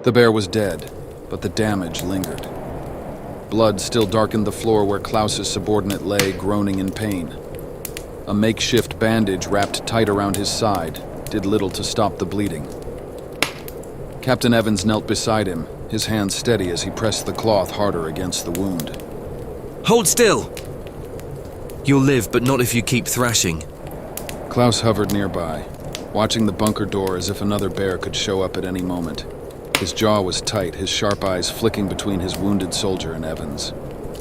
The bear was dead, but the damage lingered. Blood still darkened the floor where Klaus's subordinate lay, groaning in pain. A makeshift bandage wrapped tight around his side did little to stop the bleeding. Captain Evans knelt beside him, his hands steady as he pressed the cloth harder against the wound. Hold still! You'll live, but not if you keep thrashing. Klaus hovered nearby, watching the bunker door as if another bear could show up at any moment. His jaw was tight, his sharp eyes flicking between his wounded soldier and Evans.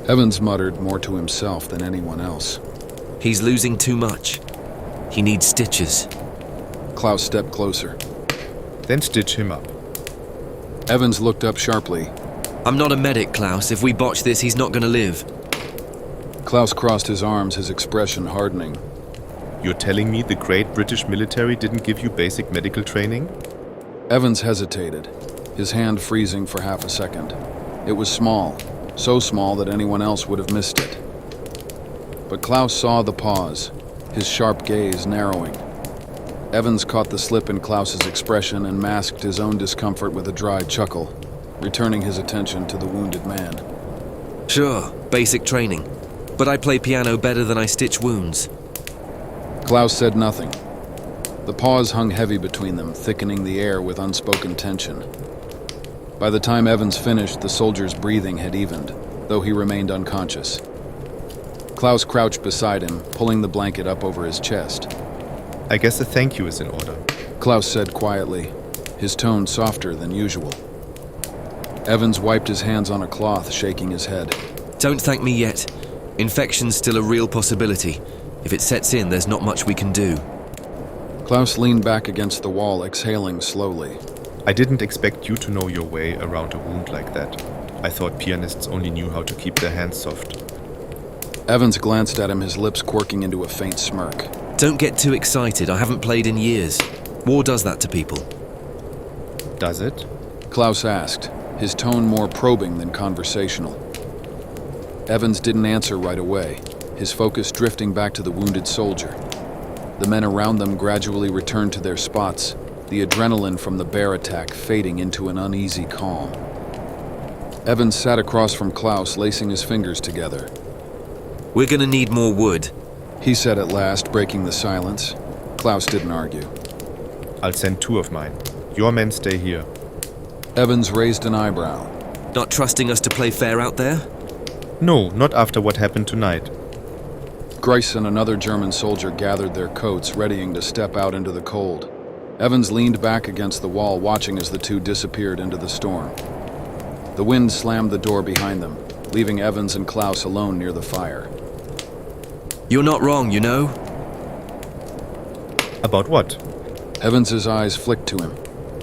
Evans muttered more to himself than anyone else. He's losing too much. He needs stitches. Klaus stepped closer. Then stitch him up. Evans looked up sharply. I'm not a medic, Klaus. If we botch this, he's not gonna live. Klaus crossed his arms, his expression hardening. You're telling me the great British military didn't give you basic medical training? Evans hesitated, his hand freezing for half a second. It was small, so small that anyone else would have missed it. But Klaus saw the pause, his sharp gaze narrowing. Evans caught the slip in Klaus's expression and masked his own discomfort with a dry chuckle, returning his attention to the wounded man. Sure, basic training. But I play piano better than I stitch wounds. Klaus said nothing. The pause hung heavy between them, thickening the air with unspoken tension. By the time Evans finished, the soldier's breathing had evened, though he remained unconscious. Klaus crouched beside him, pulling the blanket up over his chest. I guess a thank you is in order. Klaus said quietly, his tone softer than usual. Evans wiped his hands on a cloth, shaking his head. Don't thank me yet. Infection's still a real possibility. If it sets in, there's not much we can do. Klaus leaned back against the wall, exhaling slowly. I didn't expect you to know your way around a wound like that. I thought pianists only knew how to keep their hands soft. Evans glanced at him, his lips quirking into a faint smirk. Don't get too excited. I haven't played in years. War does that to people. Does it? Klaus asked, his tone more probing than conversational. Evans didn't answer right away, his focus drifting back to the wounded soldier. The men around them gradually returned to their spots, the adrenaline from the bear attack fading into an uneasy calm. Evans sat across from Klaus, lacing his fingers together. We're gonna need more wood, he said at last, breaking the silence. Klaus didn't argue. I'll send 2 of mine. Your men stay here. Evans raised an eyebrow. Not trusting us to play fair out there? No, not after what happened tonight. Grice and another German soldier gathered their coats, readying to step out into the cold. Evans leaned back against the wall, watching as the two disappeared into the storm. The wind slammed the door behind them, leaving Evans and Klaus alone near the fire. You're not wrong, you know? About what? Evans's eyes flicked to him,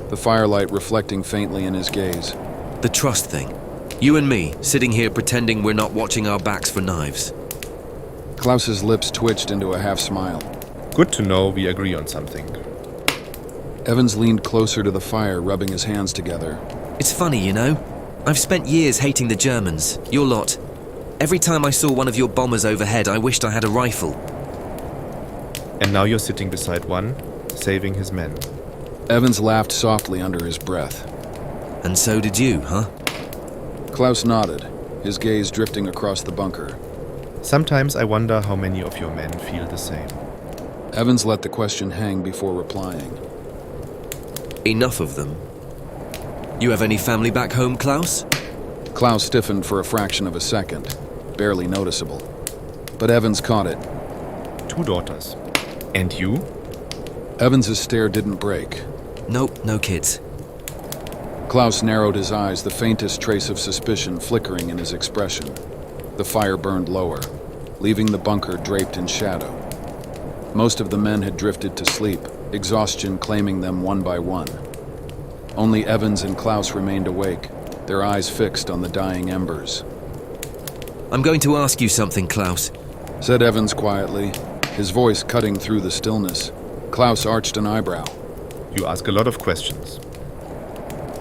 the firelight reflecting faintly in his gaze. The trust thing. You and me, sitting here pretending we're not watching our backs for knives. Klaus's lips twitched into a half-smile. Good to know we agree on something. Evans leaned closer to the fire, rubbing his hands together. It's funny, you know? I've spent years hating the Germans, your lot. Every time I saw one of your bombers overhead, I wished I had a rifle. And now you're sitting beside one, saving his men. Evans laughed softly under his breath. And so did you, huh? Klaus nodded, his gaze drifting across the bunker. Sometimes I wonder how many of your men feel the same. Evans let the question hang before replying. Enough of them. You have any family back home, Klaus? Klaus stiffened for a fraction of a second, barely noticeable. But Evans caught it. 2 daughters. And you? Evans's stare didn't break. Nope, no kids. Klaus narrowed his eyes, the faintest trace of suspicion flickering in his expression. The fire burned lower, leaving the bunker draped in shadow. Most of the men had drifted to sleep, exhaustion claiming them one by one. Only Evans and Klaus remained awake, their eyes fixed on the dying embers. I'm going to ask you something, Klaus, said Evans quietly, his voice cutting through the stillness. Klaus arched an eyebrow. You ask a lot of questions.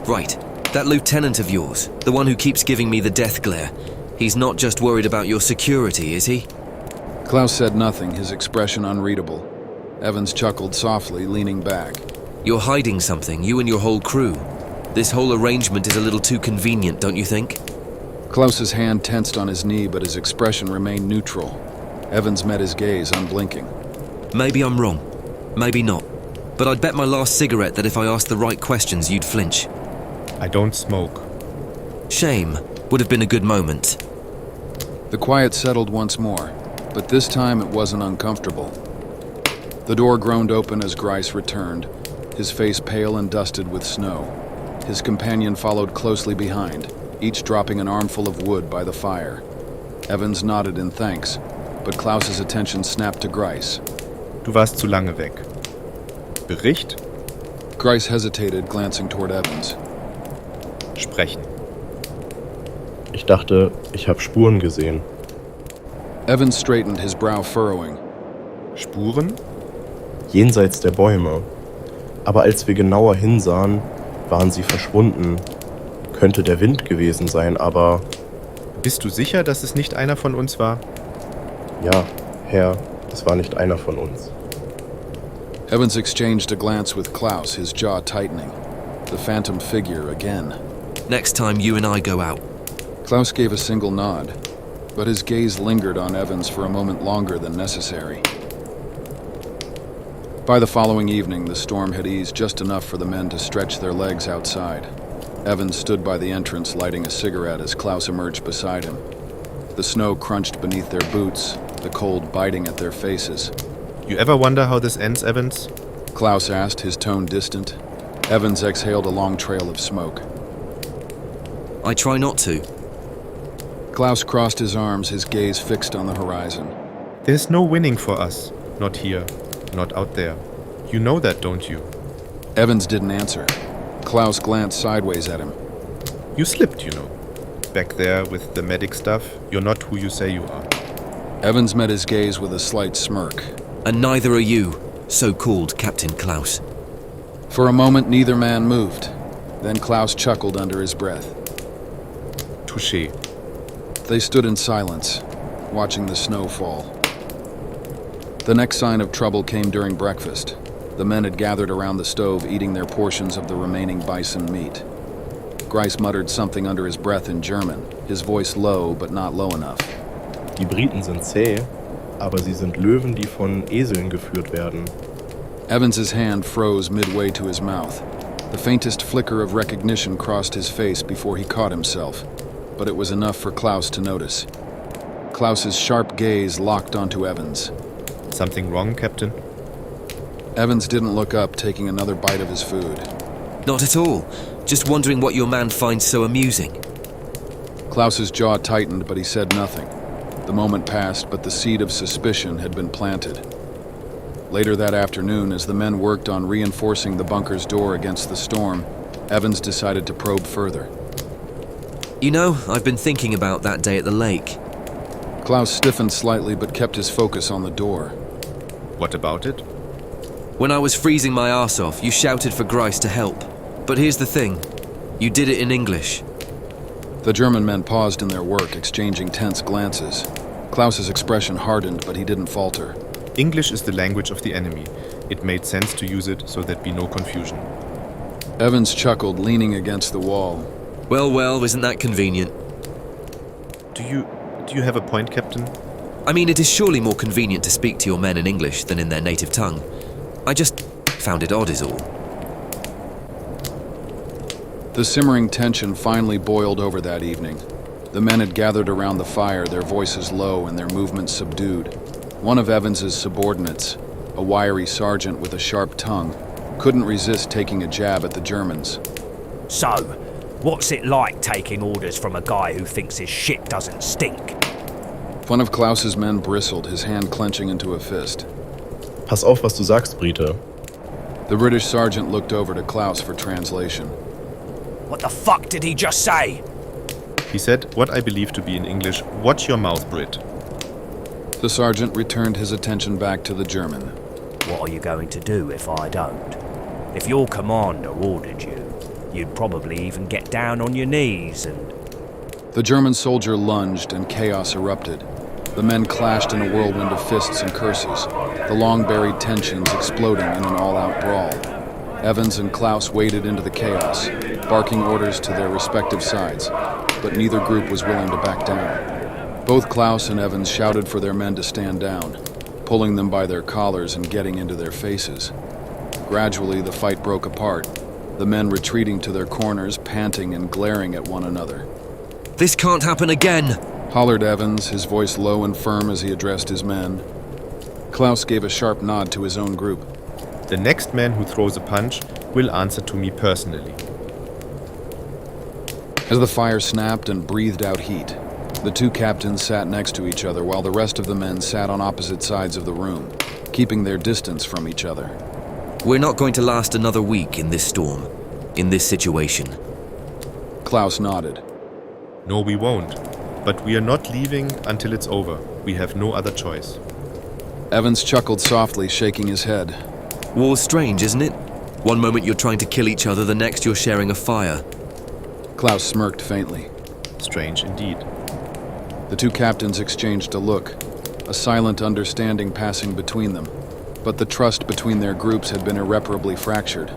Right, that lieutenant of yours, the one who keeps giving me the death glare, he's not just worried about your security, is he? Klaus said nothing, his expression unreadable. Evans chuckled softly, leaning back. You're hiding something, you and your whole crew. This whole arrangement is a little too convenient, don't you think? Klaus's hand tensed on his knee, but his expression remained neutral. Evans met his gaze, unblinking. Maybe I'm wrong. Maybe not. But I'd bet my last cigarette that if I asked the right questions, you'd flinch. I don't smoke. Shame. Would have been a good moment. The quiet settled once more, but this time it wasn't uncomfortable. The door groaned open as Grice returned, his face pale and dusted with snow. His companion followed closely behind, each dropping an armful of wood by the fire. Evans nodded in thanks, but Klaus's attention snapped to Grice. Du warst zu lange weg. Bericht? Grice hesitated, glancing toward Evans. Sprechen. Ich dachte, ich habe Spuren gesehen. Evans straightened, his brow furrowing. Spuren? Jenseits der Bäume. Aber als wir genauer hinsahen, waren sie verschwunden. Könnte der Wind gewesen sein, aber... Bist du sicher, dass es nicht einer von uns war? Ja, Herr, es war nicht einer von uns. Evans exchanged a glance with Klaus, his jaw tightening. The phantom figure again. Next time you and I go out. Klaus gave a single nod, but his gaze lingered on Evans for a moment longer than necessary. By the following evening, the storm had eased just enough for the men to stretch their legs outside. Evans stood by the entrance lighting a cigarette as Klaus emerged beside him. The snow crunched beneath their boots, the cold biting at their faces. You ever wonder how this ends, Evans? Klaus asked, his tone distant. Evans exhaled a long trail of smoke. I try not to. Klaus crossed his arms, his gaze fixed on the horizon. There's no winning for us. Not here. Not out there. You know that, don't you? Evans didn't answer. Klaus glanced sideways at him. You slipped, you know. Back there with the medic stuff, you're not who you say you are. Evans met his gaze with a slight smirk. And neither are you, so-called Captain Klaus. For a moment, neither man moved. Then Klaus chuckled under his breath. Touché. They stood in silence, watching the snow fall. The next sign of trouble came during breakfast. The men had gathered around the stove, eating their portions of the remaining bison meat. Grice muttered something under his breath in German, his voice low but not low enough. Die Briten sind zäh, aber sie sind Löwen, die von Eseln geführt werden. Evans's hand froze midway to his mouth. The faintest flicker of recognition crossed his face before he caught himself, but it was enough for Klaus to notice. Klaus's sharp gaze locked onto Evans. Something wrong, Captain? Evans didn't look up, taking another bite of his food. Not at all. Just wondering what your man finds so amusing. Klaus's jaw tightened, but he said nothing. The moment passed, but the seed of suspicion had been planted. Later that afternoon, as the men worked on reinforcing the bunker's door against the storm, Evans decided to probe further. You know, I've been thinking about that day at the lake. Klaus stiffened slightly, but kept his focus on the door. What about it? When I was freezing my ass off, you shouted for Grice to help. But here's the thing. You did it in English. The German men paused in their work, exchanging tense glances. Klaus's expression hardened, but he didn't falter. English is the language of the enemy. It made sense to use it so there'd be no confusion. Evans chuckled, leaning against the wall. Well, isn't that convenient? Do you have a point, Captain? I mean, it is surely more convenient to speak to your men in English than in their native tongue. I just found it odd is all. The simmering tension finally boiled over that evening. The men had gathered around the fire, their voices low and their movements subdued. One of Evans's subordinates, a wiry sergeant with a sharp tongue, couldn't resist taking a jab at the Germans. So, what's it like taking orders from a guy who thinks his shit doesn't stink? One of Klaus's men bristled, his hand clenching into a fist. Pass auf, was du sagst, Brite. The British sergeant looked over to Klaus for translation. What the fuck did he just say? He said what I believe to be in English, watch your mouth, Brit. The sergeant returned his attention back to the German. What are you going to do if I don't? If your commander ordered you, you'd probably even get down on your knees and... The German soldier lunged and chaos erupted. The men clashed in a whirlwind of fists and curses, the long-buried tensions exploding in an all-out brawl. Evans and Klaus waded into the chaos, barking orders to their respective sides, but neither group was willing to back down. Both Klaus and Evans shouted for their men to stand down, pulling them by their collars and getting into their faces. Gradually, the fight broke apart, the men retreating to their corners, panting and glaring at one another. This can't happen again! Hollered Evans, his voice low and firm as he addressed his men. Klaus gave a sharp nod to his own group. The next man who throws a punch will answer to me personally. As the fire snapped and breathed out heat, the two captains sat next to each other while the rest of the men sat on opposite sides of the room, keeping their distance from each other. We're not going to last another week in this storm, in this situation. Klaus nodded. No, we won't. But we are not leaving until it's over. We have no other choice. Evans chuckled softly, shaking his head. War's strange, isn't it? One moment you're trying to kill each other, the next you're sharing a fire. Klaus smirked faintly. Strange indeed. The two captains exchanged a look, a silent understanding passing between them. But the trust between their groups had been irreparably fractured.